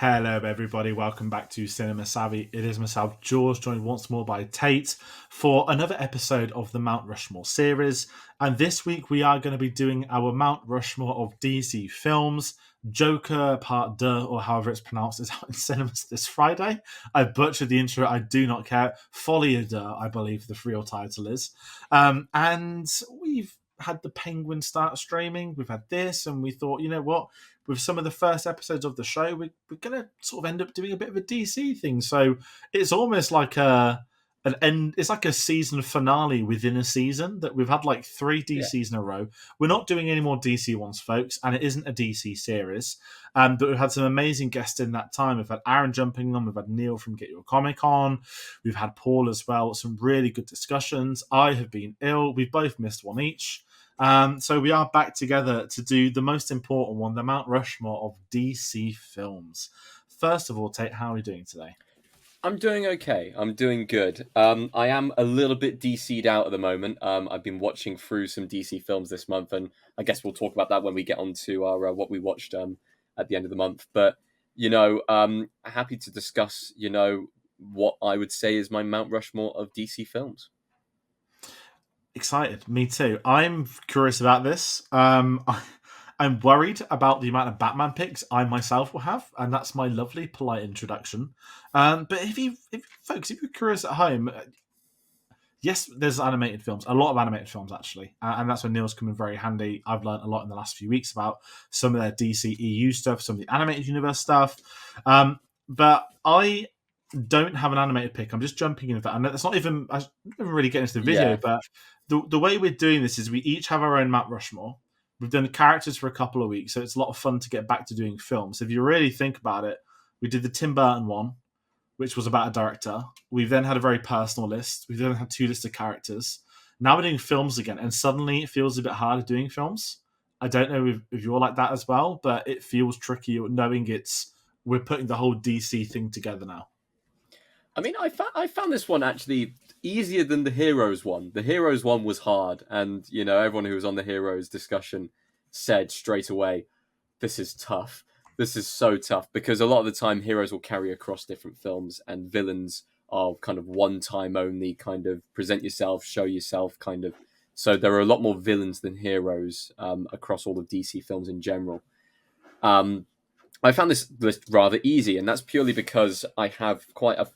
Hello, everybody. Welcome back to Cinema Savvy. It is myself, George, joined once more by Tayte for another episode of the Mount Rushmore series. And this week we are going to be doing our Mount Rushmore of DC films. Joker Part 2, or however it's pronounced, is out in cinemas this Friday. I butchered the intro. I do not care. Folie de, I believe the real title is. And we've had the Penguin start streaming. We've had this, and we thought, you know what? With some of the first episodes of the show, we're going to sort of end up doing a bit of a DC thing. So it's almost like an end. It's like a season finale within a season that we've had like three Yeah. DCs in a row. We're not doing any more DC ones, folks, and it isn't a DC series. But we've had some amazing guests in that time. We've had Aaron jumping on. We've had Neil from Get Your Comic on. We've had Paul as well. Some really good discussions. I have been ill. We've both missed one each. So we are back together to do the most important one, the Mount Rushmore of DC films. First of all, Tate, how are we doing today? I'm doing okay. I'm doing good. I am a little bit DC'd out at the moment. I've been watching through some DC films this month, and I guess we'll talk about that when we get on to our what we watched at the end of the month. But happy to discuss what I would say is my Mount Rushmore of DC films. Excited, me too. I'm curious about this. I'm worried about the amount of Batman picks I myself will have, and that's my lovely, polite introduction. But if you're curious at home, yes, there's animated films, a lot of animated films actually, and that's where Neil's come in very handy. I've learned a lot in the last few weeks about some of their DC EU stuff, some of the animated universe stuff. But I don't have an animated pick. I'm just jumping in that, and that's not even. I didn't really get into the video, Yeah. but the way we're doing this is we each have our own Mount Rushmore. We've done characters for a couple of weeks, so it's a lot of fun to get back to doing films. If you really think about it, we did the Tim Burton one, which was about a director. We've then had a very personal list. We've then had two lists of characters. Now we're doing films again, and suddenly it feels a bit harder doing films. I don't know if you're like that as well, but it feels tricky knowing we're putting the whole DC thing together now. I mean, I found this one actually easier than the Heroes one. The Heroes one was hard, and everyone who was on the Heroes discussion said straight away, "This is tough. This is so tough," because a lot of the time heroes will carry across different films, and villains are kind of one time only, kind of present yourself, show yourself, kind of. So there are a lot more villains than heroes across all of DC films in general. I found this list rather easy, and that's purely because I have quite a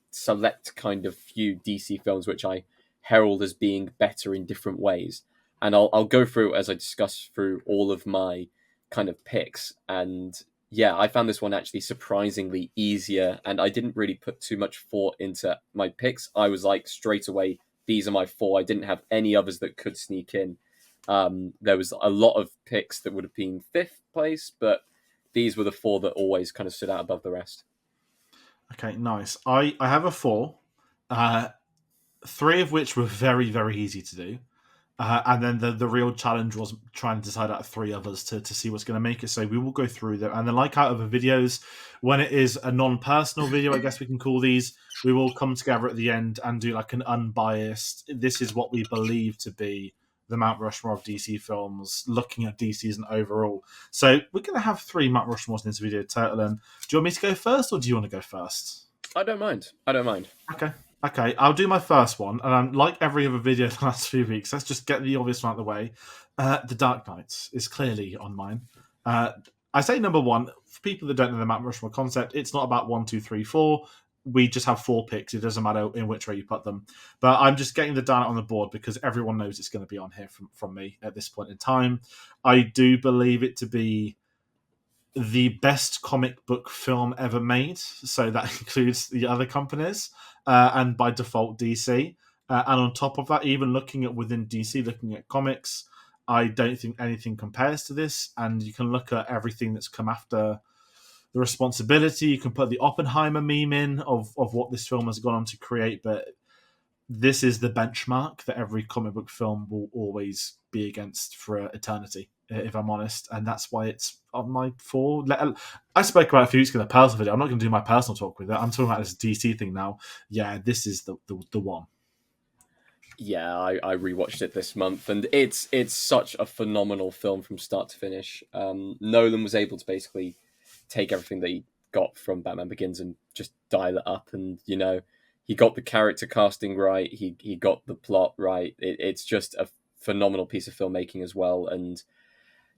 select kind of few DC films which I herald as being better in different ways. And I'll go through as I discuss through all of my kind of picks. And yeah, I found this one actually surprisingly easier, and I didn't really put too much thought into my picks. I was like straight away, these are my four. I didn't have any others that could sneak in. There was a lot of picks that would have been fifth place, but these were the four that always kind of stood out above the rest. Okay, nice. I have a four, three of which were very, very easy to do. And then the real challenge was trying to decide out of three others to see what's going to make it. So we will go through them. And then, like out of the videos, when it is a non-personal video, I guess we can call these, we will come together at the end and do like an unbiased, this is what we believe to be the Mount Rushmore of DC films, looking at DC's and overall. So we're going to have three Mount Rushmores in this video total. And do you want me to go first, or do you want to go first? I don't mind. I don't mind. Okay, I'll do my first one, and like every other video the last few weeks, let's just get the obvious one out of the way. The Dark Knight is clearly on mine. I say number one, for people that don't know the Mount Rushmore concept, it's not about 1, 2, 3, 4. We just have four picks. It doesn't matter in which way you put them. But I'm just getting the Dark Knight on the board because everyone knows it's going to be on here from me at this point in time. I do believe it to be the best comic book film ever made, so that includes the other companies, and by default DC. And on top of that, even looking at within DC, looking at comics, I don't think anything compares to this. And you can look at everything that's come after the responsibility. You can put the Oppenheimer meme in of what this film has gone on to create, but this is the benchmark that every comic book film will always be against for eternity, if I'm honest. And that's why it's on my four. I spoke about it a few weeks ago in the personal video. I'm not going to do my personal talk with it. I'm talking about this DC thing now. Yeah, this is the one. Yeah, I rewatched it this month, and it's such a phenomenal film from start to finish. Nolan was able to basically take everything that he got from Batman Begins and just dial it up. And he got the character casting right. He got the plot right. It's just a phenomenal piece of filmmaking as well. And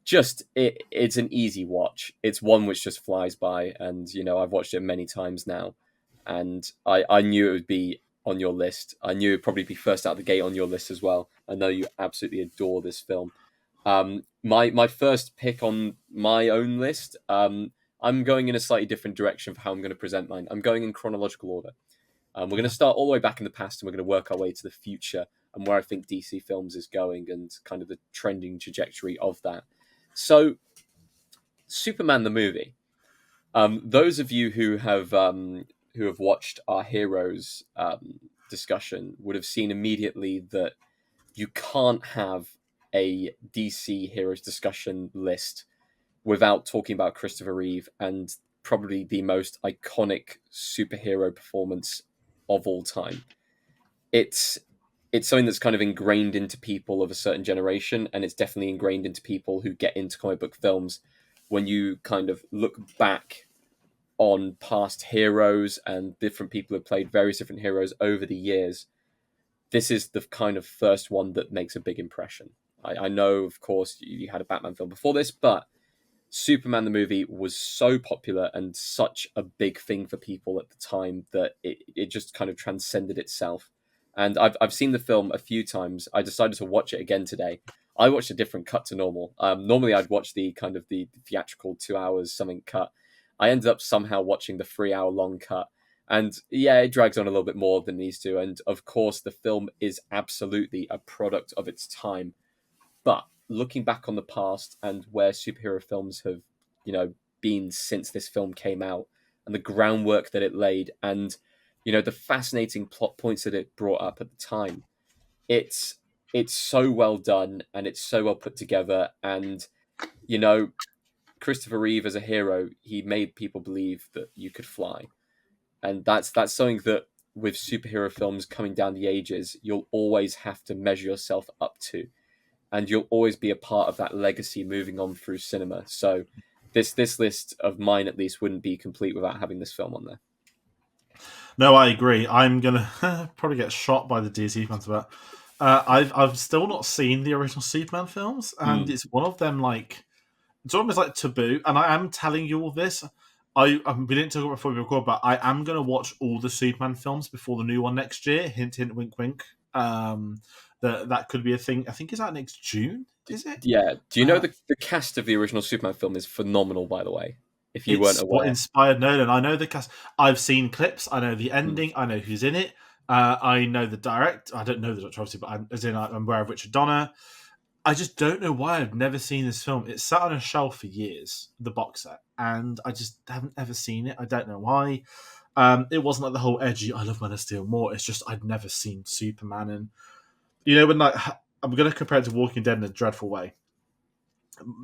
just it's an easy watch. It's one which just flies by. And I've watched it many times now, and I knew it would be on your list. I knew it'd probably be first out the gate on your list as well. I know you absolutely adore this film. My first pick on my own list. I'm going in a slightly different direction for how I'm going to present mine. I'm going in chronological order. We're going to start all the way back in the past, and we're going to work our way to the future and where I think DC Films is going and kind of the trending trajectory of that. So, Superman the movie. Those of you who have watched our Heroes discussion would have seen immediately that you can't have a DC Heroes discussion list without talking about Christopher Reeve and probably the most iconic superhero performance of all time. It's something that's kind of ingrained into people of a certain generation, and it's definitely ingrained into people who get into comic book films. When you kind of look back on past heroes and different people who played various different heroes over the years, this is the kind of first one that makes a big impression. I know, of course, you had a Batman film before this, but Superman the movie was so popular and such a big thing for people at the time that it just kind of transcended itself. And I've seen the film a few times. I decided to watch it again today. I watched a different cut to normal. Normally I'd watch the kind of the theatrical 2 hours something cut. I ended up somehow watching the 3 hour long cut. And yeah, it drags on a little bit more than these two. And of course, the film is absolutely a product of its time. But looking back on the past and where superhero films have, been since this film came out, and the groundwork that it laid, and the fascinating plot points that it brought up at the time, it's so well done and it's so well put together. And Christopher Reeve as a hero, he made people believe that you could fly, and that's something that with superhero films coming down the ages, you'll always have to measure yourself up to. And you'll always be a part of that legacy moving on through cinema. So this list of mine, at least, wouldn't be complete without having this film on there. No, I agree. I'm gonna probably get shot by the DC fans, but I've still not seen the original Superman films, and it's one of them like it's almost like taboo. And I am telling you all this. We didn't talk about it before we record, but I am gonna watch all the Superman films before the new one next year. Hint, hint, wink, wink. That could be a thing. I think it's out next June. Is it? Yeah. Do you know the cast of the original Superman film is phenomenal, by the way, if you weren't aware. What inspired Nolan. I know the cast. I've seen clips. I know the ending. I know who's in it. I know the director. I don't know the director, obviously, but I'm aware of Richard Donner. I just don't know why I've never seen this film. It's sat on a shelf for years, the box set, and I just haven't ever seen it. I don't know why. It wasn't like the whole edgy, I love Man of Steel more. It's just I'd never seen Superman. And, when I'm going to compare it to Walking Dead in a dreadful way.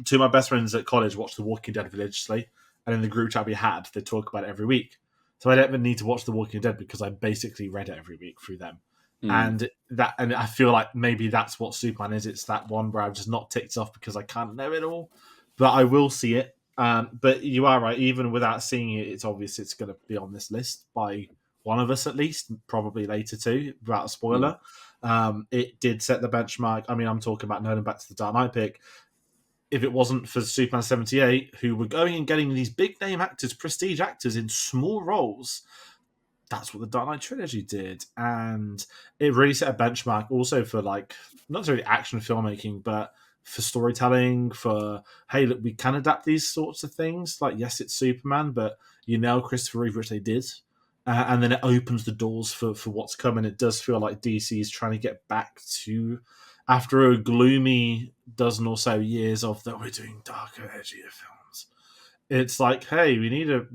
Two of my best friends at college watched The Walking Dead religiously, and in the group chat we had, they talk about it every week. So I don't even need to watch The Walking Dead because I basically read it every week through them. And I feel like maybe that's what Superman is. It's that one where I've just not ticked off because I can't know it all, but I will see it. But you are right. Even without seeing it, it's obvious it's going to be on this list by one of us at least, probably later too, without a spoiler. It did set the benchmark. I mean, I'm talking about Nolan back to the Dark Knight pick. If it wasn't for Superman 78, who were going and getting these big name actors, prestige actors in small roles, that's what the Dark Knight trilogy did. And it really set a benchmark also for not necessarily action filmmaking, but for storytelling, for, hey, look, we can adapt these sorts of things. Yes, it's Superman, but Christopher Reeve, which they did. And then it opens the doors for what's coming. It does feel like DC is trying to get back to, after a gloomy dozen or so years of that we're doing darker, edgier films. It's like, hey, we need a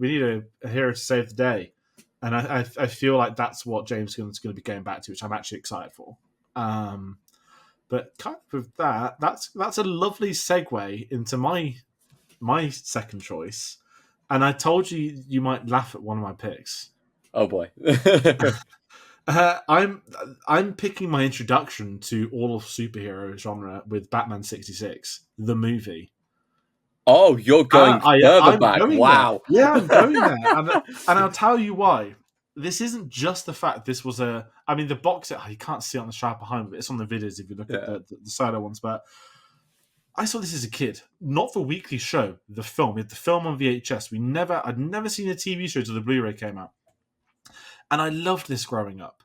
hero to save the day. And I feel like that's what James Gunn's going to be going back to, which I'm actually excited for. But kind of with that's a lovely segue into my second choice. And I told you might laugh at one of my picks. Oh boy. I'm picking my introduction to all of superhero genre with Batman 66, the movie. Oh, you're going further I'm back. going there. Wow. Yeah, I'm going there, and I'll tell you why. This isn't just the fact this was a. I mean, the box set, you can't see it on the strap behind, but it's on the videos if you look at Yeah. the solo ones. But I saw this as a kid, not for weekly show. The film, we had the film on VHS. I'd never seen a TV show till the Blu-ray came out, and I loved this growing up.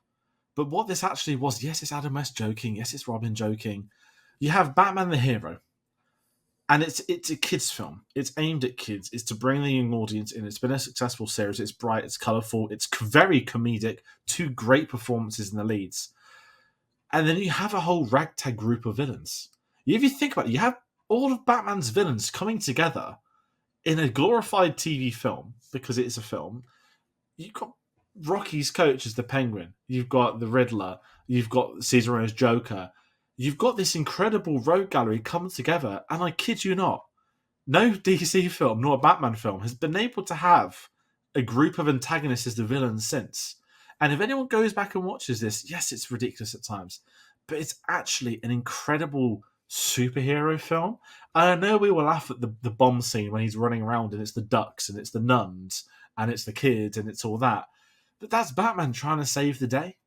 But what this actually was, yes, it's Adam West joking. Yes, it's Robin joking. You have Batman the hero, and it's a kids' film. It's aimed at kids. It's to bring the young audience in. It's been a successful series. It's bright. It's colourful. It's very comedic. Two great performances in the leads, and then you have a whole ragtag group of villains. If you think about it, you have all of Batman's villains coming together in a glorified TV film because it is a film. You've got Rocky's coach as the Penguin. You've got the Riddler. You've got Cesar as Joker. You've got this incredible rogue gallery come together, and I kid you not, no DC film nor Batman film has been able to have a group of antagonists as the villains since. And if anyone goes back and watches this, yes, it's ridiculous at times, but it's actually an incredible superhero film. And I know we will laugh at the bomb scene when he's running around and it's the ducks and it's the nuns and it's the kids and it's all that. But that's Batman trying to save the day.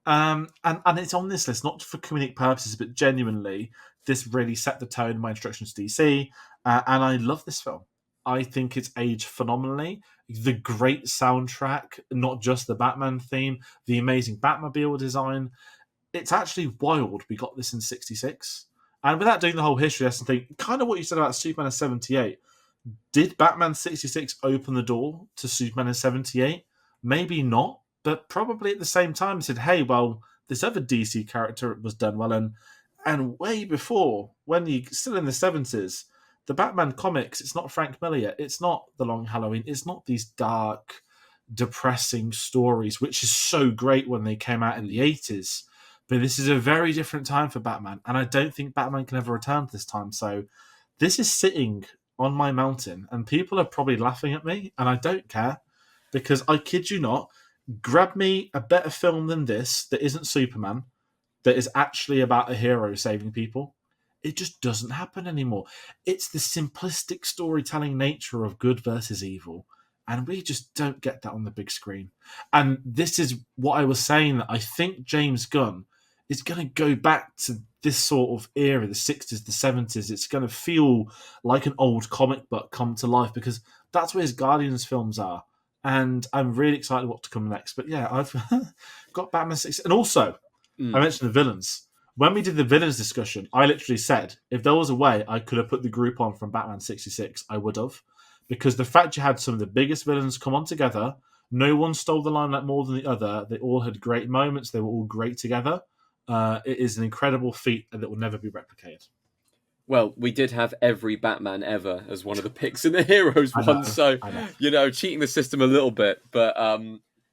And it's on this list, not for comedic purposes, but genuinely, this really set the tone in my introduction to DC. And I love this film. I think it's aged phenomenally. The great soundtrack, not just the Batman theme, the amazing Batmobile design. It's actually wild we got this in 66. And without doing the whole history lesson thing, kind of what you said about Superman in 78, did Batman 66 open the door to Superman in 78? Maybe not, but probably at the same time said, hey, well, this other DC character was done well. And way before, when you still in the 70s, the Batman comics, it's not Frank Miller yet. It's not The Long Halloween. It's not these dark, depressing stories, which is so great when they came out in the 80s. But this is a very different time for Batman. And I don't think Batman can ever return to this time. So this is sitting on my mountain, and people are probably laughing at me, and I don't care because I kid you not, grab me a better film than this that isn't Superman, that is actually about a hero saving people. It just doesn't happen anymore. It's the simplistic storytelling nature of good versus evil, and we just don't get that on the big screen. And this is what I was saying, that I think James Gunn is going to go back to this sort of era, the 60s, the 70s. It's going to feel like an old comic book come to life because that's where his Guardians films are. And I'm really excited what to come next. But yeah, I've got Batman 6. And also, I mentioned the villains. When we did the villains discussion, I literally said, if there was a way I could have put the group on from Batman 66, I would have. Because the fact you had some of the biggest villains come on together, no one stole the limelight more than the other. They all had great moments. They were all great together. It is an incredible feat that will never be replicated. Well, we did have every Batman ever as one of the picks in the Heroes I one, know. so cheating the system a little bit. But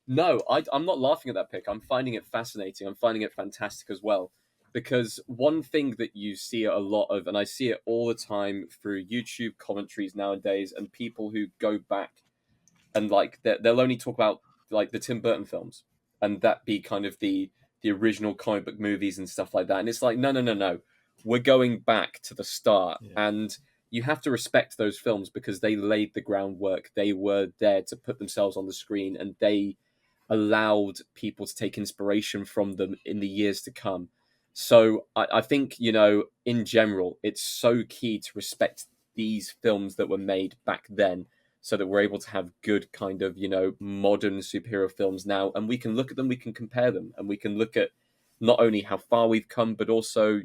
no, I'm not laughing at that pick. I'm finding it fascinating. I'm finding it fantastic as well, because one thing that you see a lot of, and I see it all the time through YouTube commentaries nowadays, and people who go back and like they'll only talk about like the Tim Burton films, and that be kind of the original comic book movies and stuff like that. And it's like, no. We're going back to the start. Yeah. And you have to respect those films because they laid the groundwork. They were there to put themselves on the screen, and they allowed people to take inspiration from them in the years to come. So I think, in general, it's so key to respect these films that were made back then, so that we're able to have good kind of, modern superhero films now. And we can look at them, we can compare them, and we can look at not only how far we've come, but also,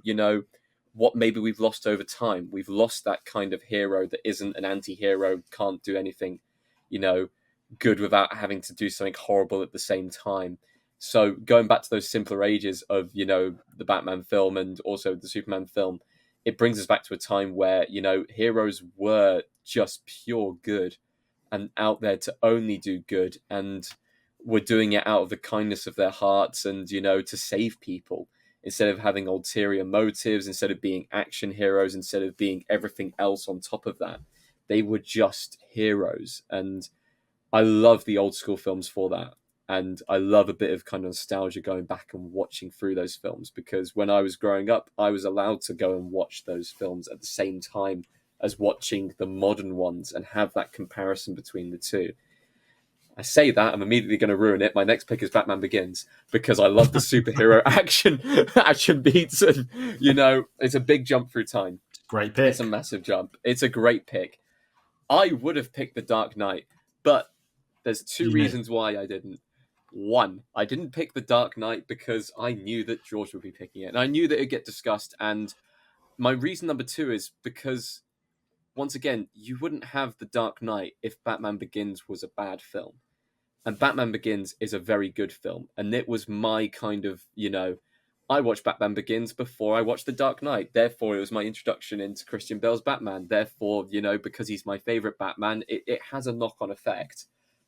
what maybe we've lost over time. We've lost that kind of hero that isn't an anti-hero, can't do anything, good without having to do something horrible at the same time. So going back to those simpler ages of, the Batman film and also the Superman film, it brings us back to a time where, heroes were just pure good and out there to only do good, and were doing it out of the kindness of their hearts and, to save people instead of having ulterior motives, instead of being action heroes, instead of being everything else on top of that. They were just heroes. And I love the old school films for that. And I love a bit of kind of nostalgia going back and watching through those films, because when I was growing up, I was allowed to go and watch those films at the same time as watching the modern ones and have that comparison between the two. I say that, I'm immediately going to ruin it. My next pick is Batman Begins because I love the superhero action beats, and it's a big jump through time. Great pick. It's a massive jump. It's a great pick. I would have picked The Dark Knight, but there's two reasons why I didn't. One, I didn't pick The Dark Knight because I knew that George would be picking it, and I knew that it'd get discussed. And my reason number two is because, once again, you wouldn't have The Dark Knight if Batman Begins was a bad film. And Batman Begins is a very good film. And it was my kind of, I watched Batman Begins before I watched The Dark Knight. Therefore, it was my introduction into Christian Bale's Batman. Therefore, because he's my favorite Batman, it has a knock-on effect.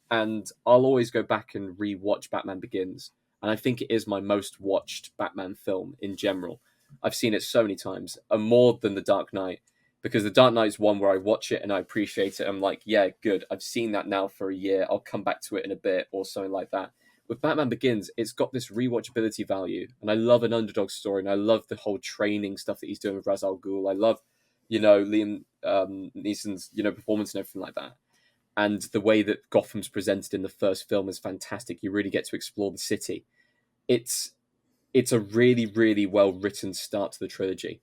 And I'll always go back and re-watch Batman Begins. And I think it is my most watched Batman film in general. I've seen it so many times, and more than The Dark Knight. Because The Dark Knight is one where I watch it and I appreciate it. I'm like, yeah, good. I've seen that now for a year. I'll come back to it in a bit or something like that. With Batman Begins, it's got this rewatchability value. And I love an underdog story. And I love the whole training stuff that he's doing with Ra's al Ghul. I love, Liam Neeson's, performance and everything like that. And the way that Gotham's presented in the first film is fantastic. You really get to explore the city. It's a really, really well-written start to the trilogy.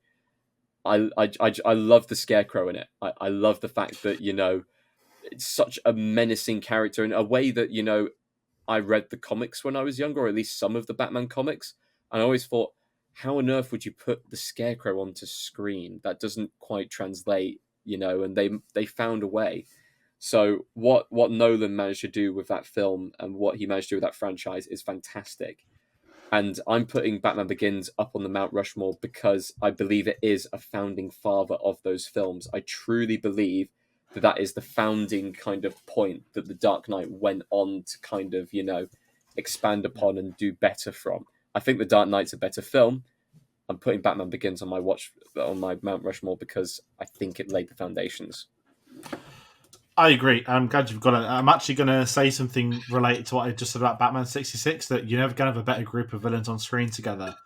I love the Scarecrow in it. I love the fact that, it's such a menacing character in a way that, I read the comics when I was younger, or at least some of the Batman comics. And I always thought, how on earth would you put the Scarecrow onto screen? That doesn't quite translate, and they found a way. So what Nolan managed to do with that film and what he managed to do with that franchise is fantastic. And I'm putting Batman Begins up on the Mount Rushmore because I believe it is a founding father of those films. I truly believe that is the founding kind of point that The Dark Knight went on to kind of, expand upon and do better from. I think The Dark Knight's a better film. I'm putting Batman Begins on my Mount Rushmore because I think it laid the foundations. I agree. I'm glad you've got it. I'm actually going to say something related to what I just said about Batman 66, that you're never going to have a better group of villains on screen together.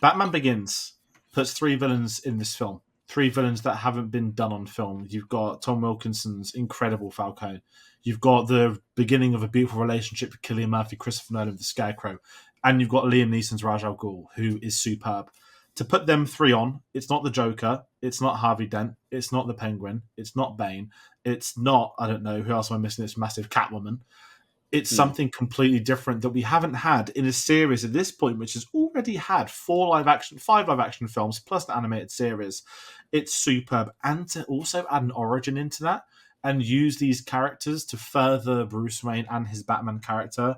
Batman Begins puts three villains in this film. Three villains that haven't been done on film. You've got Tom Wilkinson's incredible Falcone. You've got the beginning of a beautiful relationship with Cillian Murphy, Christopher Nolan, the Scarecrow. And you've got Liam Neeson's Ra's al Ghul, who is superb. To put them three on, it's not the Joker, it's not Harvey Dent, it's not the Penguin, it's not Bane, it's not, I don't know, who else am I missing, this massive Catwoman. It's something completely different that we haven't had in a series at this point, which has already had five live action films, plus the animated series. It's superb. And to also add an origin into that and use these characters to further Bruce Wayne and his Batman character,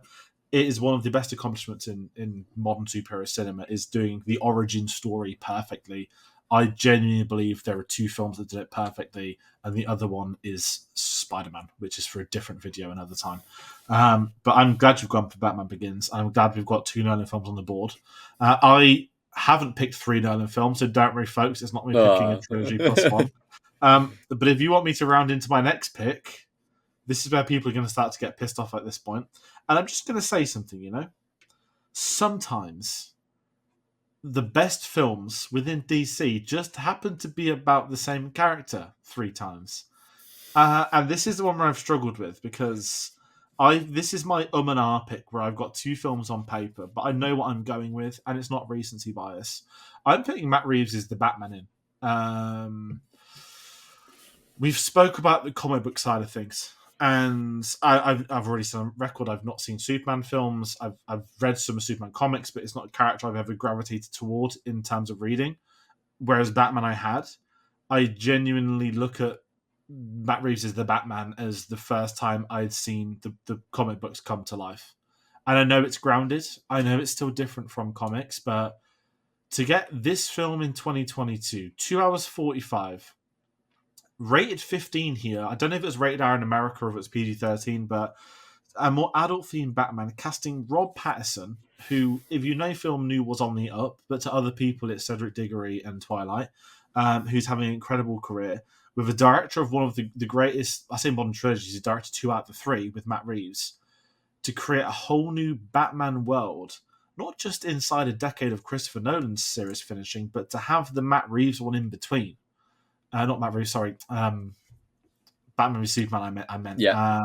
it is one of the best accomplishments in modern superhero cinema, is doing the origin story perfectly. I genuinely believe there are two films that did it perfectly, and the other one is Spider-Man, which is for a different video another time. But I'm glad you've gone for Batman Begins. I'm glad we've got two Nolan films on the board. I haven't picked three Nolan films, so don't worry, folks. It's not me picking a trilogy plus one. But if you want me to round into my next pick, this is where people are going to start to get pissed off at this point. And I'm just going to say something, Sometimes the best films within DC just happen to be about the same character three times. And this is the one where I've struggled with, because this is my and ah pick, where I've got two films on paper, but I know what I'm going with, and it's not recency bias. I'm putting Matt Reeves as the Batman in. We've spoke about the comic book side of things, and I've already said on record I've not seen Superman films. I've read some Superman comics, but it's not a character I've ever gravitated toward in terms of reading. Whereas Batman I genuinely look at Matt Reeves as the Batman as the first time I'd seen the comic books come to life. And I know it's grounded. I know it's still different from comics, but to get this film in 2022, 2 hours 45, rated 15 here. I don't know if it was rated R in America or if it was PG-13, but a more adult-themed Batman, casting Rob Pattinson, who, if you know film, knew was on the up, but to other people it's Cedric Diggory and Twilight, who's having an incredible career, with a director of one of the greatest, I say modern trilogies, he directed 2 out of the 3 with Matt Reeves, to create a whole new Batman world, not just inside a decade of Christopher Nolan's series finishing, but to have the Matt Reeves one in between. Not Matt Reeves, sorry. Batman v Superman. I meant. Yeah,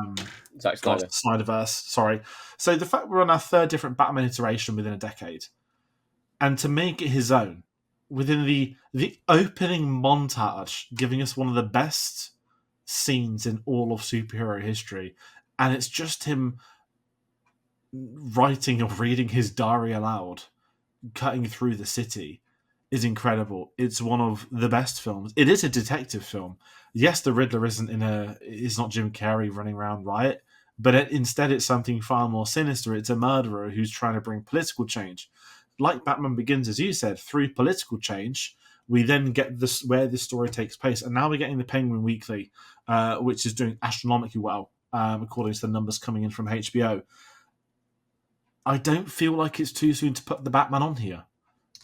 Zack God, Snyder. Snyderverse. Sorry. So the fact we're on our third different Batman iteration within a decade, and to make it his own within the opening montage, giving us one of the best scenes in all of superhero history, and it's just him writing or reading his diary aloud, cutting through the city, is incredible. It's one of the best films. It is a detective film. Yes, the Riddler is not Jim Carrey running around riot, but instead it's something far more sinister. It's a murderer who's trying to bring political change. Like Batman Begins, as you said, through political change, we then get this where this story takes place, and now we're getting the Penguin Weekly, which is doing astronomically well, according to the numbers coming in from HBO. I don't feel like it's too soon to put the Batman on here.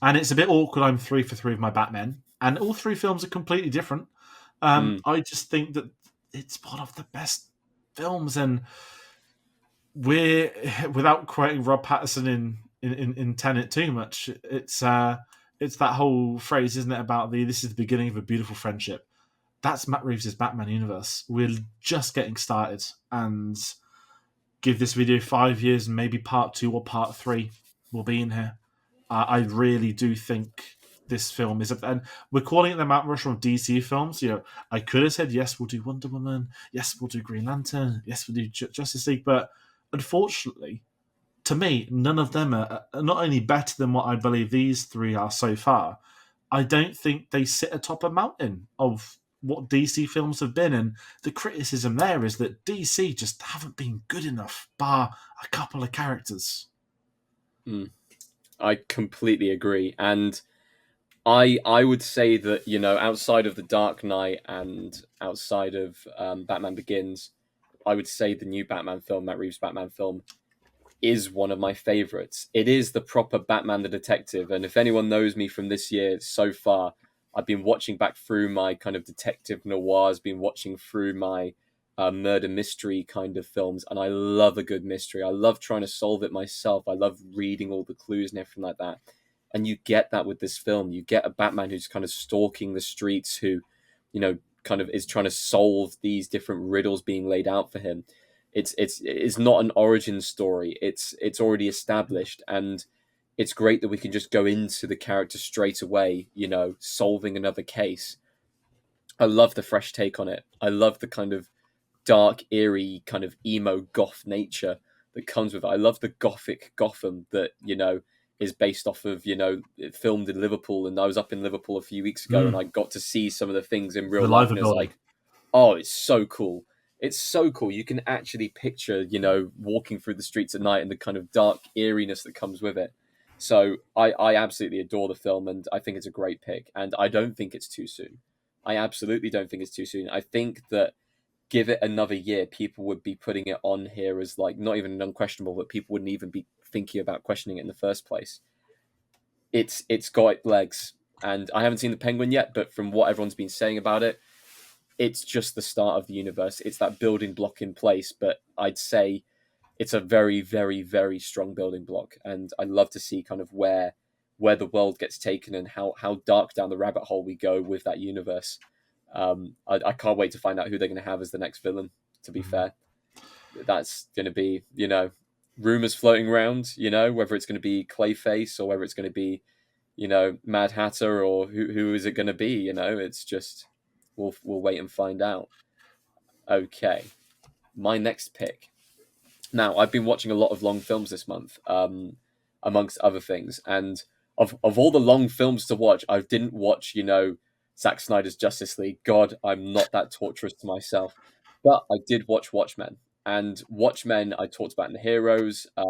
And it's a bit awkward. I'm 3 for 3 of my Batman, and all three films are completely different. I just think that it's one of the best films, and we're without quoting Rob Patterson in Tenet too much. It's that whole phrase, isn't it, about this is the beginning of a beautiful friendship. That's Matt Reeves' Batman universe. We're just getting started, and give this video 5 years, and maybe part 2 or part 3 will be in here. I really do think this film is, and we're calling it the Mount Rushmore of DC films. I could have said yes, we'll do Wonder Woman, yes, we'll do Green Lantern, yes, we'll do Justice League, but unfortunately, to me, none of them are not only better than what I believe these three are so far. I don't think they sit atop a mountain of what DC films have been, and the criticism there is that DC just haven't been good enough, bar a couple of characters. I completely agree, and I would say that outside of the Dark Knight and outside of Batman Begins, I would say the new Batman film, Matt Reeves' Batman film, is one of my favorites. It is the proper Batman the Detective, and if anyone knows me from this year so far, I've been watching back through my kind of detective noirs, been watching through my murder mystery kind of films, and I love a good mystery. I love trying to solve it myself. I love reading all the clues and everything like that. And you get that with this film. You get a Batman who's kind of stalking the streets, who, kind of is trying to solve these different riddles being laid out for him. It's not an origin story. It's already established, and it's great that we can just go into the character straight away, solving another case. I love the fresh take on it. I love the kind of dark, eerie, kind of emo goth nature that comes with it. I love the gothic Gotham that, is based off of, it filmed in Liverpool, and I was up in Liverpool a few weeks ago and I got to see some of the things in real life, and it's like, oh, it's so cool. It's so cool. You can actually picture, walking through the streets at night and the kind of dark eeriness that comes with it. So I absolutely adore the film, and I think it's a great pick, and I don't think it's too soon. I absolutely don't think it's too soon. I think that give it another year, people would be putting it on here as like not even unquestionable, but people wouldn't even be thinking about questioning it in the first place. It's got legs, and I haven't seen the Penguin yet, but from what everyone's been saying about it, it's just the start of the universe. It's that building block in place, but I'd say it's a very, very, very strong building block, and I'd love to see kind of where the world gets taken and how dark down the rabbit hole we go with that universe. I can't wait to find out who they're going to have as the next villain. To be fair, that's going to be rumors floating around. Whether it's going to be Clayface or whether it's going to be Mad Hatter, or who is it going to be? It's just we'll wait and find out. Okay, my next pick. Now, I've been watching a lot of long films this month, amongst other things, and of all the long films to watch, I didn't watch Zack Snyder's Justice League. God, I'm not that torturous to myself. But I did watch Watchmen. And Watchmen, I talked about in the Heroes. I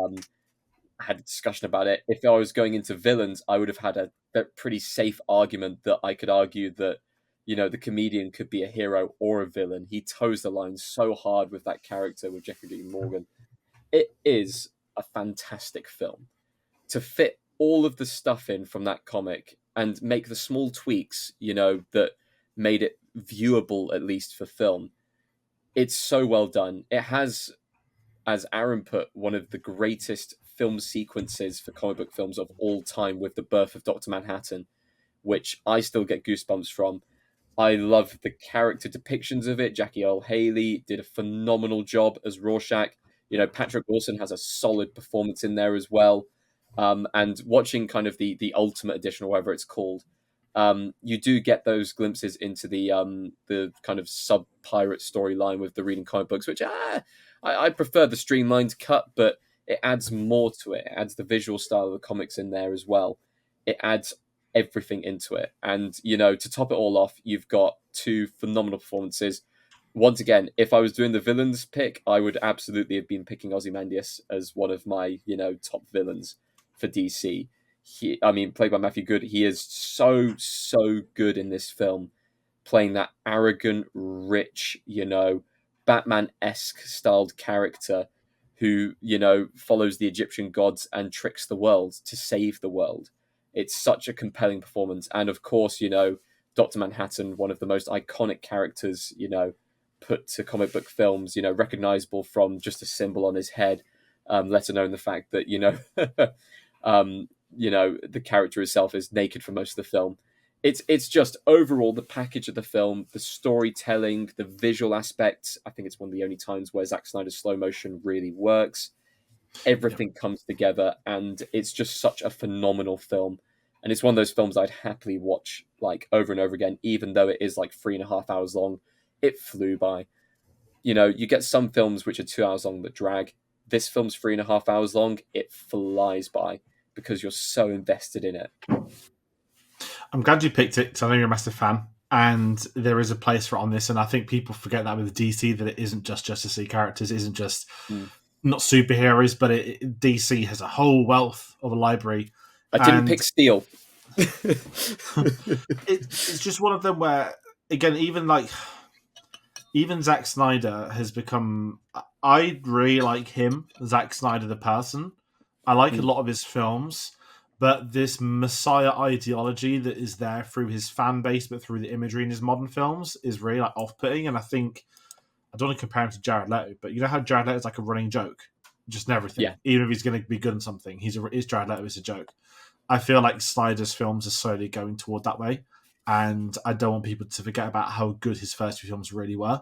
had a discussion about it. If I was going into villains, I would have had a pretty safe argument that I could argue that, the comedian could be a hero or a villain. He toes the line so hard with that character, with Jeffrey Dean Morgan. It is a fantastic film. To fit all of the stuff in from that comic and make the small tweaks, that made it viewable, at least for film. It's so well done. It has, as Aaron put, one of the greatest film sequences for comic book films of all time, with the birth of Dr. Manhattan, which I still get goosebumps from. I love the character depictions of it. Jackie Earle Haley did a phenomenal job as Rorschach. Patrick Wilson has a solid performance in there as well. And watching kind of the Ultimate Edition or whatever it's called, you do get those glimpses into the kind of sub pirate storyline with the reading comic books, which I prefer the streamlined cut, but it adds more to it. It adds the visual style of the comics in there as well. It adds everything into it. And, to top it all off, you've got two phenomenal performances. Once again, if I was doing the villains pick, I would absolutely have been picking Ozymandias as one of my, top villains for DC. Played by Matthew Good. He is so, so good in this film, playing that arrogant, rich, Batman-esque styled character who, follows the Egyptian gods and tricks the world to save the world. It's such a compelling performance. And of course, Dr. Manhattan, one of the most iconic characters, put to comic book films, recognizable from just a symbol on his head, let alone the fact that, the character itself is naked for most of the film. It's just overall the package of the film, the storytelling, the visual aspects. I think it's one of the only times where Zack Snyder's slow motion really works. Everything comes together, and it's just such a phenomenal film. And it's one of those films I'd happily watch like over and over again, even though it is like 3.5 hours long. It flew by. You get some films which are 2 hours long that drag. This film's 3.5 hours long. It flies by because you're so invested in it. I'm glad you picked it because I know you're a massive fan, and there is a place for it on this. And I think people forget that with DC, that it isn't just Justice League characters. It isn't just not superheroes, but DC has a whole wealth of a library. I didn't pick Steel. It's just one of them where, again, even Zack Snyder has become. I really like him, Zack Snyder the person. I like a lot of his films. But this Messiah ideology that is there through his fan base, but through the imagery in his modern films, is really off-putting. And I think, I don't want to compare him to Jared Leto, but you know how Jared Leto is like a running joke, just in everything. Yeah. Even if he's going to be good in something, Jared Leto is a joke. I feel like Snyder's films are slowly going toward that way, and I don't want people to forget about how good his first few films really were.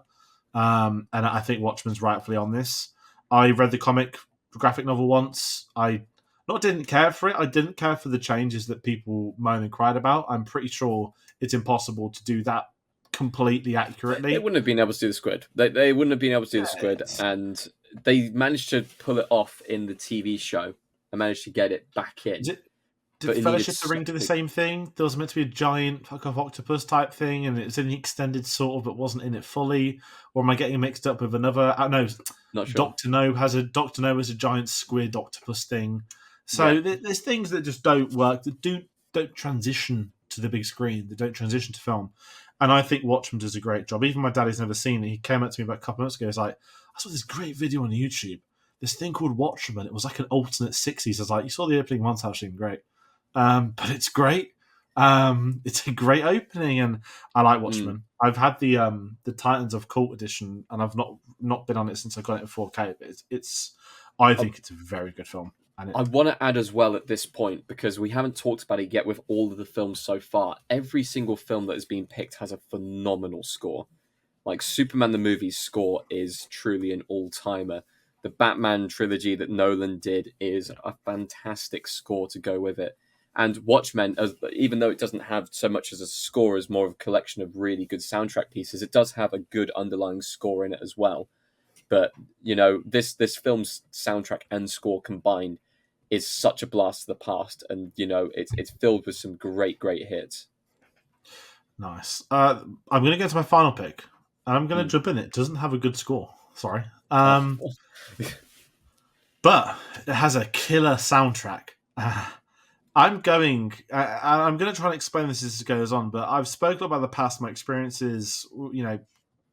And I think Watchmen's rightfully on this. I read the graphic novel once. I didn't care for it. I didn't care for the changes that people moan and cried about. I'm pretty sure it's impossible to do that completely accurately. They wouldn't have been able to do the squid. They wouldn't have been able to do the squid, and they managed to pull it off in the TV show and managed to get it back in. Did Fellowship of the Ring do the same thing? There was meant to be a giant fuck-off octopus type thing, and it's in the extended sort of, but wasn't in it fully. Or am I getting mixed up with another? No, not sure. Doctor No has a giant squid octopus thing. So there's things that just don't work, that don't transition to the big screen, that don't transition to film. And I think Watchmen does a great job. Even my daddy's never seen it. He came up to me about a couple of months ago. He's like, I saw this great video on YouTube. This thing called Watchmen. It was like an alternate 60s. I was like, you saw the opening once, actually, great. But it's great. It's a great opening, and I like Watchmen. I've had the Titans of Cult edition, and I've not been on it since I got it in 4K. But I think it's a very good film. I want to add as well at this point, because we haven't talked about it yet with all of the films so far. Every single film that has been picked has a phenomenal score. Like Superman the movie's score is truly an all-timer. The Batman trilogy that Nolan did is a fantastic score to go with it. And Watchmen, even though it doesn't have so much as a score as more of a collection of really good soundtrack pieces, it does have a good underlying score in it as well. But, this film's soundtrack and score combined is such a blast to the past. And, it's filled with some great, great hits. Nice. I'm going to get to my final pick. I'm going to jump in. It doesn't have a good score. Sorry. But it has a killer soundtrack. I'm going to try and explain this as it goes on, but I've spoken about the past, my experiences,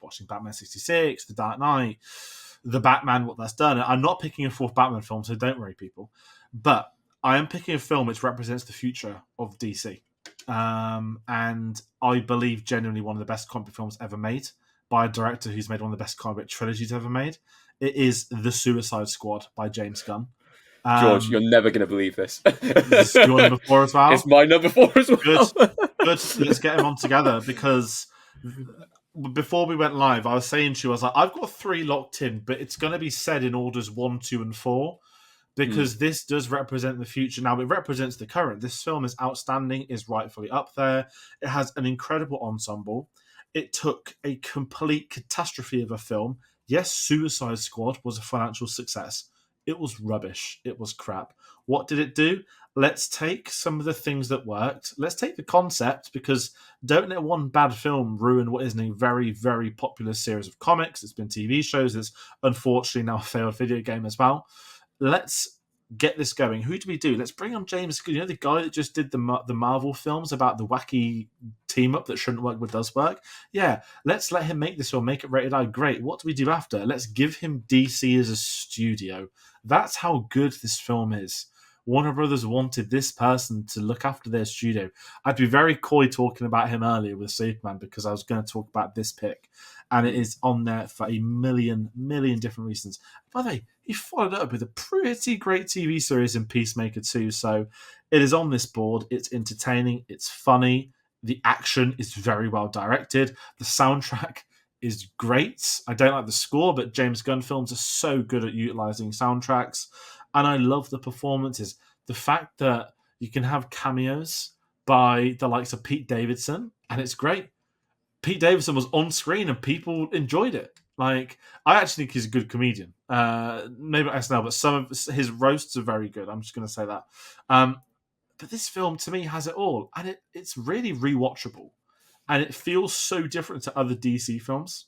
watching Batman 66, The Dark Knight, The Batman, what that's done. I'm not picking a fourth Batman film, so don't worry, people. But I am picking a film which represents the future of DC. And I believe genuinely one of the best comic book films ever made by a director who's made one of the best comic book trilogies ever made. It is The Suicide Squad by James Gunn. George, you're never going to believe this. This is your number 4 as well. It's my number 4 as well. Good. Let's get him on together, because Before we went live, I was saying to you, I was like, I've got three locked in, but it's going to be said in orders 1, 2, and 4 Mm. because this does represent the future. Now, it represents the current. This film is outstanding, is rightfully up there. It has an incredible ensemble. It took a complete catastrophe of a film. Yes, Suicide Squad was a financial success. It was rubbish. It was crap. What did it do? Let's take some of the things that worked. Let's take the concept because don't let one bad film ruin what is a very, very popular series of comics. It's been TV shows. It's unfortunately now a failed video game as well. Let's get this going. Who do we do? Let's bring on James. You know, the guy that just did the Marvel films about the wacky team up that shouldn't work but does work. Yeah, let's let him make this film, make it rated R. Great. What do we do after? Let's give him DC as a studio. That's how good this film is. Warner Brothers wanted this person to look after their studio. I'd be very coy talking about him earlier with Superman because I was going to talk about this pick, and it Mm. is on there for a million different reasons. By the way, he followed up with a pretty great TV series in Peacemaker 2, so it is on this board. It's entertaining, it's funny, the action is very well directed, the soundtrack is great. I don't like the score, but James Gunn films are so good at utilizing soundtracks, and I love the performances. The fact that you can have cameos by the likes of Pete Davidson, and it's great. Pete Davidson was on screen and people enjoyed it. Like, I actually think he's a good comedian. Maybe not SNL, but some of his roasts are very good. I'm just going to say that. But this film, to me, has it all, and it's really rewatchable, and it feels so different to other DC films.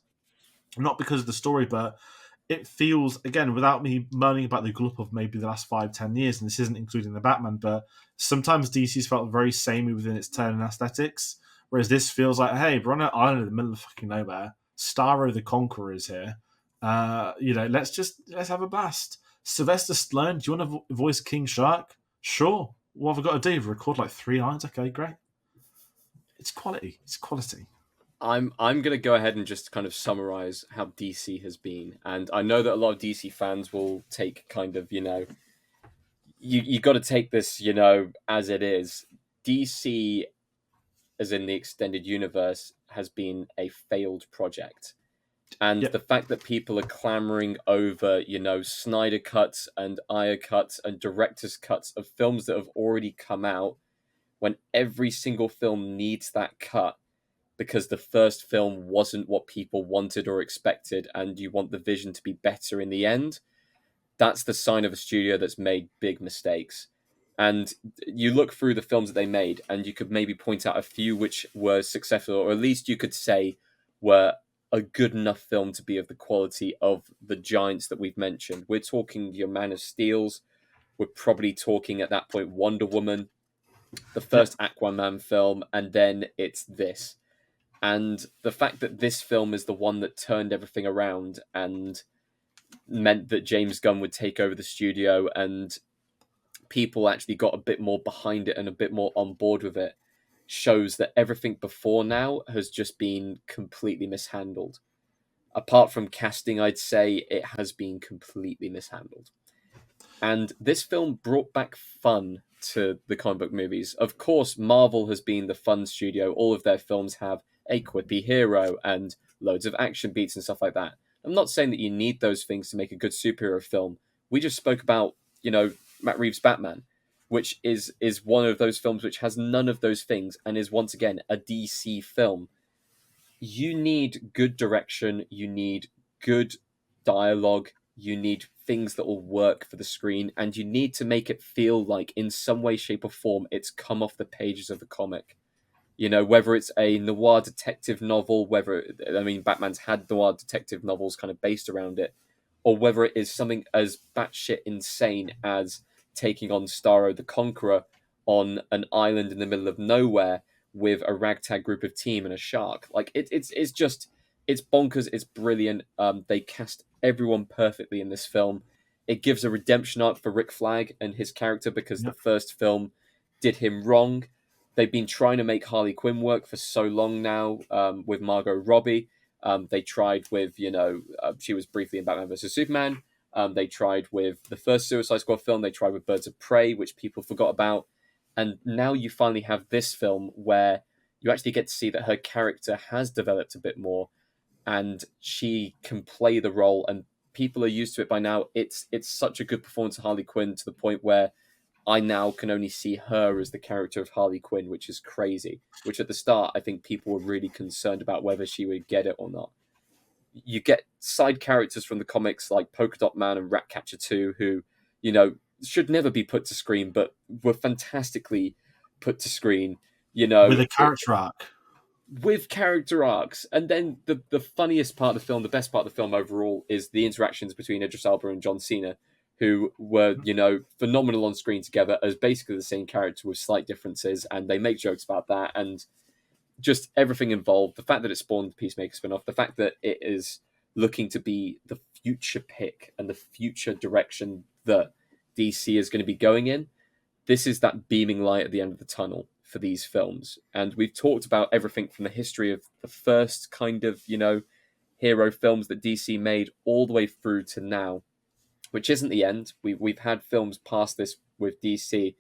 Not because of the story, but it feels, again, without me moaning about the glup of maybe the last 5, 10 years, and this isn't including the Batman, but sometimes DC's felt very samey within its tone and aesthetics, whereas this feels like, hey, we're on an island in the middle of fucking nowhere. Starro the Conqueror is here. Let's have a blast. Sylvester Stallone, do you want to voice King Shark? Sure. What have I got to do? Record like 3 lines? Okay, great. It's quality. It's quality. I'm gonna go ahead and just kind of summarize how DC has been, and I know that a lot of DC fans will take kind of you got to take this as it is. DC, as in the extended universe, has been a failed project. And Yep. the fact that people are clamoring over, Snyder cuts and Ayer cuts and director's cuts of films that have already come out, when every single film needs that cut because the first film wasn't what people wanted or expected, and you want the vision to be better in the end, that's the sign of a studio that's made big mistakes. And you look through the films that they made, and you could maybe point out a few which were successful, or at least you could say were a good enough film to be of the quality of the giants that we've mentioned. We're talking your Man of Steels. We're probably talking at that point Wonder Woman, the Yep. first Aquaman film, and then it's this. And the fact that this film is the one that turned everything around and meant that James Gunn would take over the studio and people actually got a bit more behind it and a bit more on board with it shows that everything before now has just been completely mishandled. Apart from casting, I'd say it has been completely mishandled. And this film brought back fun to the comic book movies. Of course, Marvel has been the fun studio. All of their films have a quippy hero and loads of action beats and stuff like that. I'm not saying that you need those things to make a good superhero film. We just spoke about, Matt Reeves' Batman, which is one of those films which has none of those things and is once again a DC film. You need good direction, you need good dialogue, you need things that will work for the screen, and you need to make it feel like, in some way, shape, or form, it's come off the pages of the comic. Whether it's a noir detective novel, Batman's had noir detective novels kind of based around it, or whether it is something as batshit insane as taking on Starro the Conqueror on an island in the middle of nowhere with a ragtag group of team and a shark. Like it's just it's bonkers. It's brilliant. They cast everyone perfectly in this film. It gives a redemption arc for Rick Flag and his character because the Yep. first film did him wrong. They've been trying to make Harley Quinn work for so long now with Margot Robbie. They tried with, she was briefly in Batman vs. Superman. They tried with the first Suicide Squad film. They tried with Birds of Prey, which people forgot about. And now you finally have this film where you actually get to see that her character has developed a bit more, and she can play the role, and people are used to it by now. It's such a good performance of Harley Quinn, to the point where I now can only see her as the character of Harley Quinn, which is crazy. Which at the start, I think people were really concerned about whether she would get it or not. You get side characters from the comics like Polka Dot Man and Ratcatcher 2, who, should never be put to screen, but were fantastically put to screen, with a character arc. with character arcs. And then the funniest part of the film, the best part of the film overall, is the interactions between Idris Elba and John Cena, who were, phenomenal on screen together as basically the same character with slight differences, and they make jokes about that, and just everything involved. The fact that it spawned the Peacemaker spin-off, the fact that it is looking to be the future pick and the future direction that DC is going to be going in. This is that beaming light at the end of the tunnel for these films. And we've talked about everything from the history of the first kind of, hero films that DC made all the way through to now, which isn't the end. We've had films past this with DC,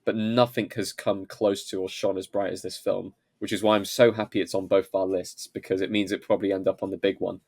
but nothing has come close to or shone as bright as this film, which is why I'm so happy it's on both of our lists, because it means it probably end up on the big one.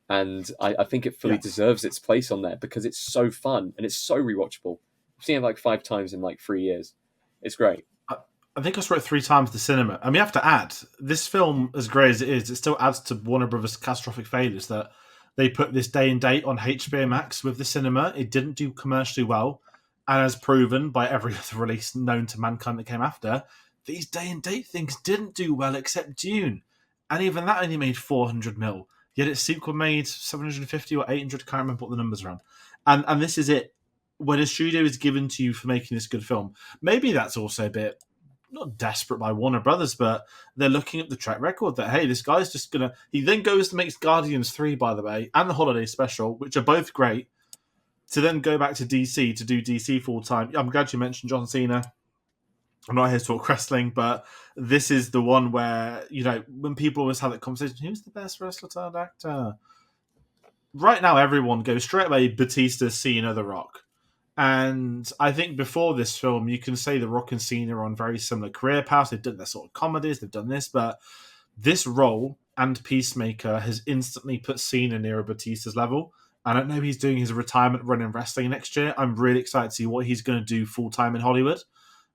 And I think it fully deserves its place on there because it's so fun and it's so rewatchable. I've seen it like 5 times in like 3 years. It's great. I think I saw it 3 times at the cinema. And we have to add, this film, as great as it is, it still adds to Warner Brothers' catastrophic failures that they put this day and date on HBO Max with the cinema. It didn't do commercially well. And as proven by every other release known to mankind that came after, these day and date things didn't do well except Dune. And even that only made 400 mil. Yet its sequel made 750 or 800, I can't remember what the numbers are on. And this is it. When a studio is given to you for making this good film, maybe that's also a bit, not desperate by Warner Brothers, but they're looking at the track record that, hey, this guy's just going to... He then goes to make Guardians 3, by the way, and the Holiday Special, which are both great, to then go back to DC to do DC full-time. I'm glad you mentioned John Cena. I'm not here to talk wrestling, but this is the one where, when people always have that conversation, who's the best wrestler turned actor? Right now, everyone goes straight away Batista, Cena, The Rock. And I think before this film, you can say The Rock and Cena are on very similar career paths. They've done their sort of comedies, they've done this, but this role and Peacemaker has instantly put Cena near Batista's level. And I know he's doing his retirement run in wrestling next year. I'm really excited to see what he's going to do full-time in Hollywood.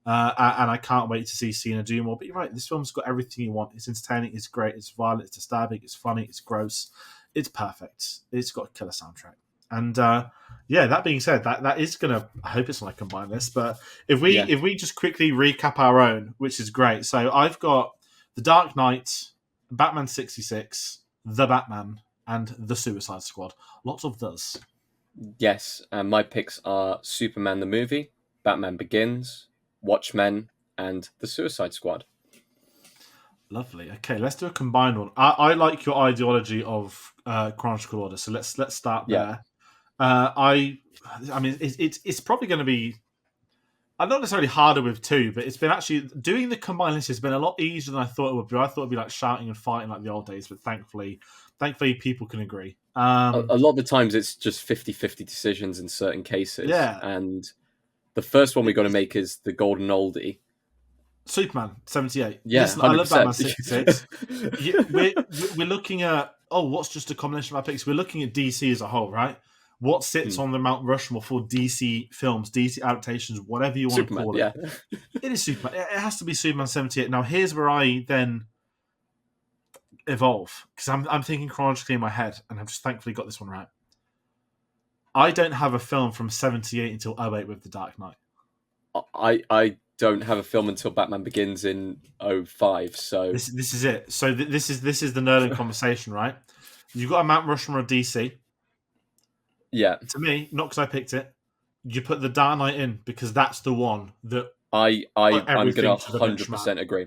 And I can't wait to see Cena do more. But you're right, this film's got everything you want. It's entertaining, it's great, it's violent, it's disturbing, it's funny, it's gross. It's perfect. It's got a killer soundtrack. And that being said, that is gonna. I hope it's going to combine this. But if we just quickly recap our own, which is great. So I've got The Dark Knight, Batman 66, The Batman, and The Suicide Squad. Lots of those. Yes, and my picks are Superman the movie, Batman Begins, Watchmen, and The Suicide Squad. Lovely. Okay, let's do a combined one. I like your ideology of chronological order, so let's start there. I mean, it's probably going to be not necessarily harder with 2, but it's been actually doing the combined list has been a lot easier than I thought it would be. I thought it'd be like shouting and fighting like the old days, but thankfully people can agree. A lot of the times it's just 50-50 decisions in certain cases. Yeah. And the first one we got to make is the golden oldie. Superman 78. Yeah, listen, 100%. I love Batman 66. we're looking at what's just a combination of our picks. We're looking at DC as a whole, right? What sits on the Mount Rushmore for DC films, DC adaptations, whatever you want Superman, to call it? Yeah. It is Superman. It has to be Superman 78. Now, here's where I then evolve, because I'm thinking chronologically in my head, and I've just thankfully got this one right. I don't have a film from 78 until 08 with The Dark Knight. I don't have a film until Batman Begins in 05, so this is it. So this is the nerding conversation, right? You've got a Mount Rushmore of DC. Yeah. To me, not because I picked it. You put The Dark Knight in because that's the one that I'm going to 100% agree.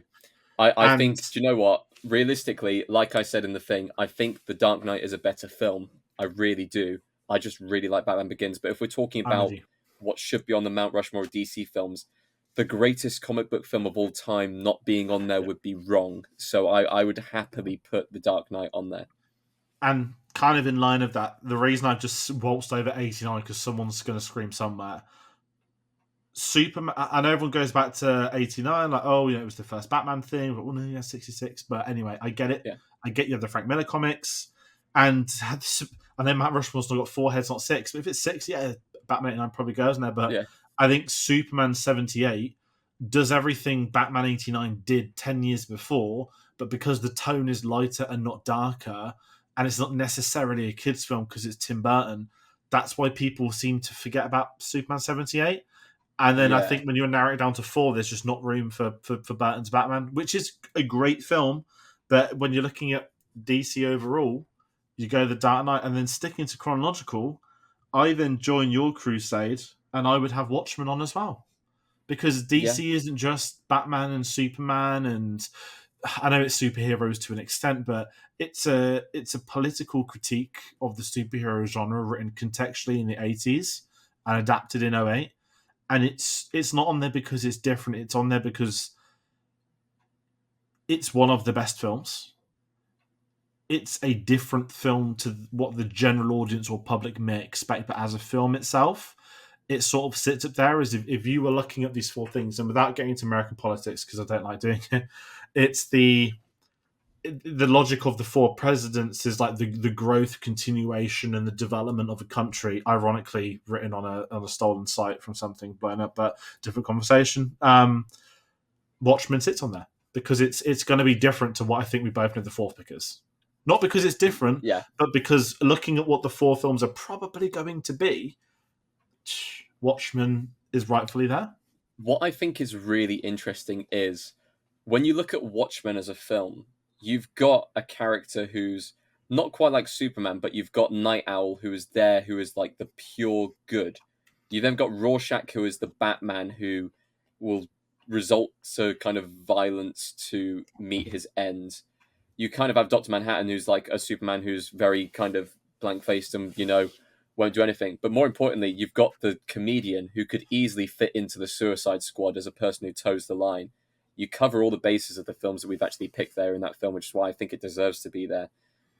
I think, do you know what? Realistically, like I said in the thing, I think The Dark Knight is a better film. I really do. I just really like Batman Begins. But if we're talking about what should be on the Mount Rushmore of DC films, the greatest comic book film of all time not being on there would be wrong. So I would happily put The Dark Knight on there. And kind of in line of that, the reason I just waltzed over 89 because someone's going to scream somewhere. Superman. I know everyone goes back to '89, like, oh, it was the first Batman thing, but well, no, yeah, '66. But anyway, I get it. Yeah, I get you have the Frank Miller comics, and I know Matt Rushmore's still got 4 heads, not 6. But if it's 6, yeah, Batman '89 probably goes in there. But yeah, I think Superman '78 does everything Batman '89 did 10 years before, but because the tone is lighter and not darker, and it's not necessarily a kids' film because it's Tim Burton. That's why people seem to forget about Superman '78. And then I yeah, think when you narrow it down to 4, there's just not room for Burton's Batman, which is a great film. But when you're looking at DC overall, you go the Dark Knight, and then sticking to chronological, I then join your crusade, and I would have Watchmen on as well. Because yeah, DC isn't just Batman and Superman, and I know it's superheroes to an extent, but it's a political critique of the superhero genre written contextually in the '80s and adapted in '08. And it's not on there because it's different. It's on there because it's one of the best films. It's a different film to what the general audience or public may expect, but as a film itself, it sort of sits up there as if you were looking at these 4 things, and without getting into American politics, because I don't like doing it, it's the logic of the 4 presidents is like the growth, continuation, and the development of a country. Ironically, written on a stolen site from something blown up, but different conversation. Watchmen sits on there because it's going to be different to what I think we both know the 4th pick is. Not because it's different, yeah. but because looking at what the 4 films are probably going to be, Watchmen is rightfully there. What I think is really interesting is when you look at Watchmen as a film, you've got a character who's not quite like Superman, but you've got Night Owl who is there, who is like the pure good. You then got Rorschach, who is the Batman who will result to kind of violence to meet his ends. You kind of have Dr. Manhattan, who's like a Superman who's very kind of blank faced and, won't do anything. But more importantly, you've got the comedian who could easily fit into the Suicide Squad as a person who toes the line. You cover all the bases of the films that we've actually picked there in that film, which is why I think it deserves to be there.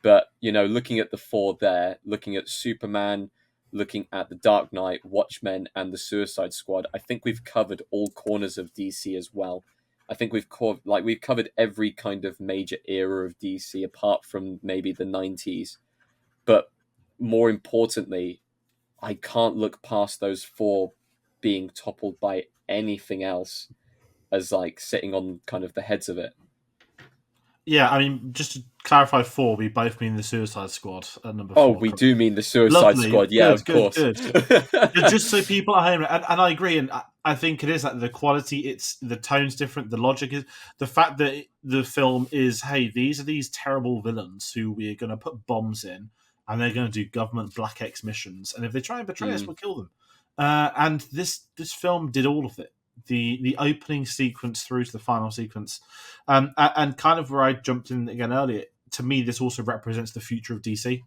But, looking at the 4 there, looking at Superman, looking at The Dark Knight, Watchmen, and the Suicide Squad, I think we've covered all corners of DC as well. I think we've covered every kind of major era of DC apart from maybe the 90s. But more importantly, I can't look past those 4 being toppled by anything else as like sitting on kind of the heads of it. Yeah, I mean, just to clarify, 4, we both mean the Suicide Squad at number Oh, 4. we do mean the Suicide Lovely, Squad. Yeah, good, of good, course. good. Just so people at home, and I agree, and I think it is that the quality, it's the tone's different, the logic is the fact that the film is, hey, these are these terrible villains who we're going to put bombs in, and they're going to do government Black X missions, and if they try and betray us, we'll kill them. And this film did all of it. The opening sequence through to the final sequence, and kind of where I jumped in again earlier. To me, this also represents the future of DC.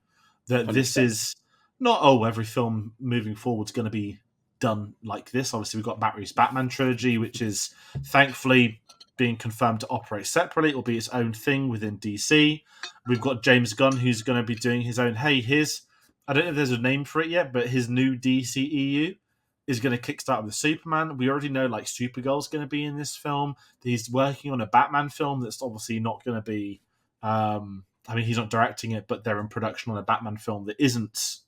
That this 100%. is not every film moving forward is going to be done like this. Obviously, we've got Matt Reeves' Batman trilogy, which is thankfully being confirmed to operate separately. It will be its own thing within DC. We've got James Gunn, who's going to be doing his own. Hey, I don't know if there's a name for it yet, but his new DCEU is going to kickstart with Superman. We already know like Supergirl's going to be in this film. He's working on a Batman film that's obviously not going to be. I mean, he's not directing it, but they're in production on a Batman film that isn't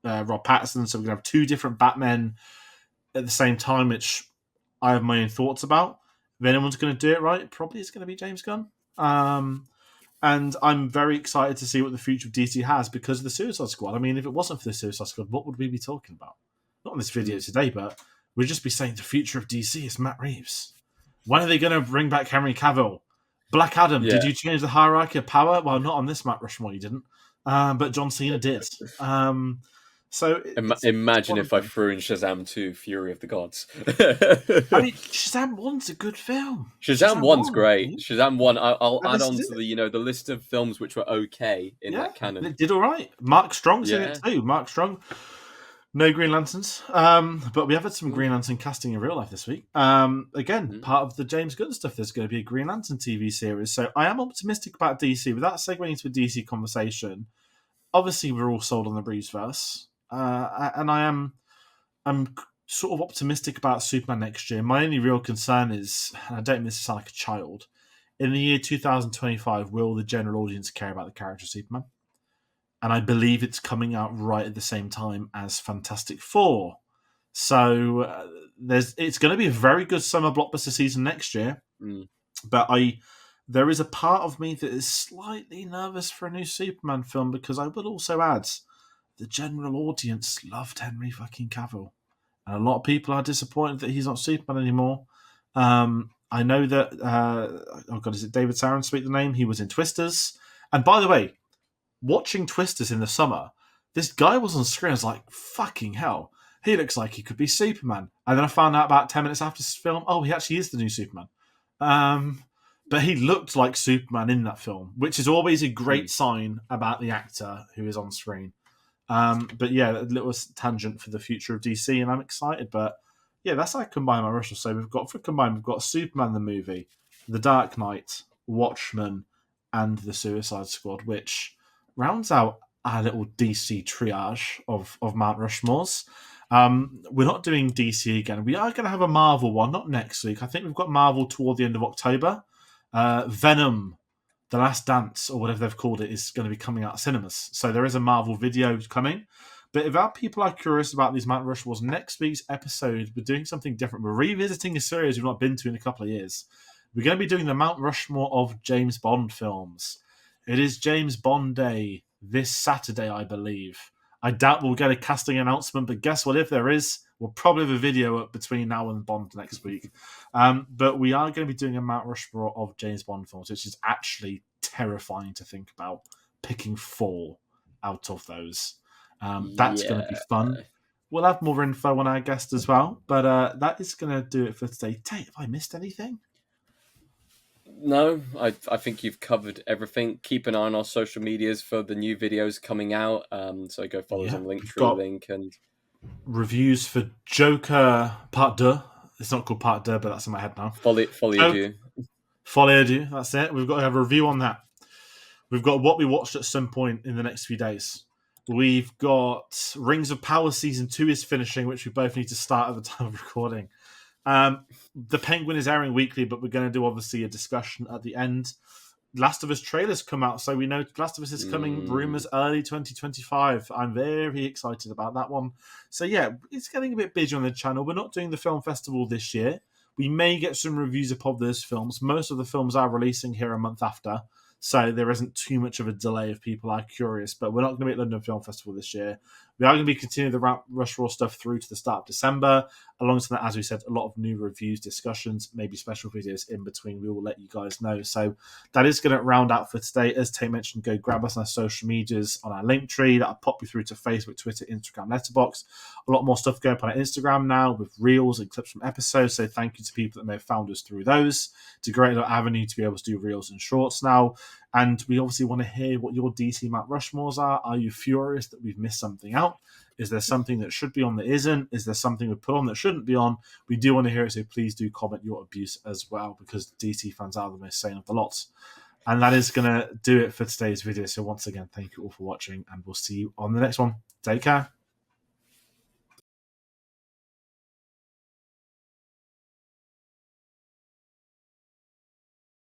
Rob Pattinson. So we're going to have 2 different Batmen at the same time, which I have my own thoughts about. If anyone's going to do it right, probably it's going to be James Gunn. And I'm very excited to see what the future of DC has because of the Suicide Squad. I mean, if it wasn't for the Suicide Squad, what would we be talking about? Not in this video today, but we'd just be saying the future of DC is Matt Reeves. When are they going to bring back Henry Cavill? Black Adam, Yeah. did you change the hierarchy of power? Well, not on this Mount Rushmore, you didn't. But John Cena did. So Imagine if I threw in Shazam 2, Fury of the Gods. I mean, Shazam 1's a good film. Shazam 1's great. Yeah. Shazam 1, I'll And add this on is to the list of films which were okay in that canon. It did all right. Mark Strong's in it too. Mark Strong. No Green Lanterns, but we have had some Green Lantern casting in real life this week. Again, part of the James Gunn stuff, there's going to be a Green Lantern TV series. So I am optimistic about DC. Without segueing into a DC conversation, obviously we're all sold on the Reeves-verse. And I'm sort of optimistic about Superman next year. My only real concern is, and I don't mean this to sound like a child, in the year 2025, will the general audience care about the character of Superman? And I believe it's coming out right at the same time as Fantastic Four. So it's going to be a very good summer blockbuster season next year. Mm. But there is a part of me that is slightly nervous for a new Superman film, because I would also add the general audience loved Henry fucking Cavill. And a lot of people are disappointed that he's not Superman anymore. I know that, oh God, is it David Saran speak the name? He was in Twisters. And by the way, watching Twisters in the summer, this guy was on screen. I was like, fucking hell, he looks like he could be Superman. And then I found out about 10 minutes after this film, oh, he actually is the new Superman. But he looked like Superman in that film, which is always a great sign about the actor who is on screen. But yeah, a little tangent for the future of DC, and I'm excited. But yeah, that's how I combine my Rushmore. So we've got Superman the movie, The Dark Knight, Watchmen, and The Suicide Squad, which rounds out our little DC triage of Mount Rushmores. We're not doing DC again. We are going to have a Marvel one, not next week. I think we've got Marvel toward the end of October. Venom, The Last Dance, or whatever they've called it, is going to be coming out of cinemas. So there is a Marvel video coming. But if our people are curious about these Mount Rushmores, next week's episode, we're doing something different. We're revisiting a series we've not been to in a couple of years. We're going to be doing the Mount Rushmore of James Bond films. It is James Bond Day this Saturday, I believe. I doubt we'll get a casting announcement, but guess what? If there is, we'll probably have a video up between now and Bond next week. But we are going to be doing a Mount Rushmore of James Bond films, which is actually terrifying to think about, picking 4 out of those. That's going to be fun. We'll have more info on our guest as well, but that is going to do it for today. Tate, have I missed anything? No, I think you've covered everything. Keep an eye on our social medias for the new videos coming out. So go follow us on Linktree link and reviews for Joker Part 2. It's not called Part 2, but that's in my head now. Folie à Deux. That's it. We've got to have a review on that. We've got what we watched at some point in the next few days. We've got Rings of Power Season 2 is finishing, which we both need to start at the time of recording. The Penguin is airing weekly, but we're going to do obviously a discussion at the end. Last of Us trailers come out, so we know Last of Us is coming, rumours early 2025. I'm very excited about that one. So yeah, it's getting a bit busy on the channel. We're not doing the film festival this year. We may get some reviews of those films. Most of the films are releasing here a month after, so there isn't too much of a delay if people are curious. But we're not going to be at London Film Festival this year. We are going to be continuing the Rushmore stuff through to the start of December. Alongside that, as we said, a lot of new reviews, discussions, maybe special videos in between. We will let you guys know. So that is going to round out for today. As Tate mentioned, go grab us on our social medias, on our link tree. That'll pop you through to Facebook, Twitter, Instagram, Letterboxd. A lot more stuff going up on our Instagram now with reels and clips from episodes. So thank you to people that may have found us through those. It's a great little avenue to be able to do reels and shorts now. And we obviously want to hear what your DC Mount Rushmores are. Are you furious that we've missed something out? Is there something that should be on that isn't? Is there something we put on that shouldn't be on? We do want to hear it, so please do comment your abuse as well, because DC fans are the most sane of the lots. And that is going to do it for today's video. So once again, thank you all for watching, and we'll see you on the next one. Take care.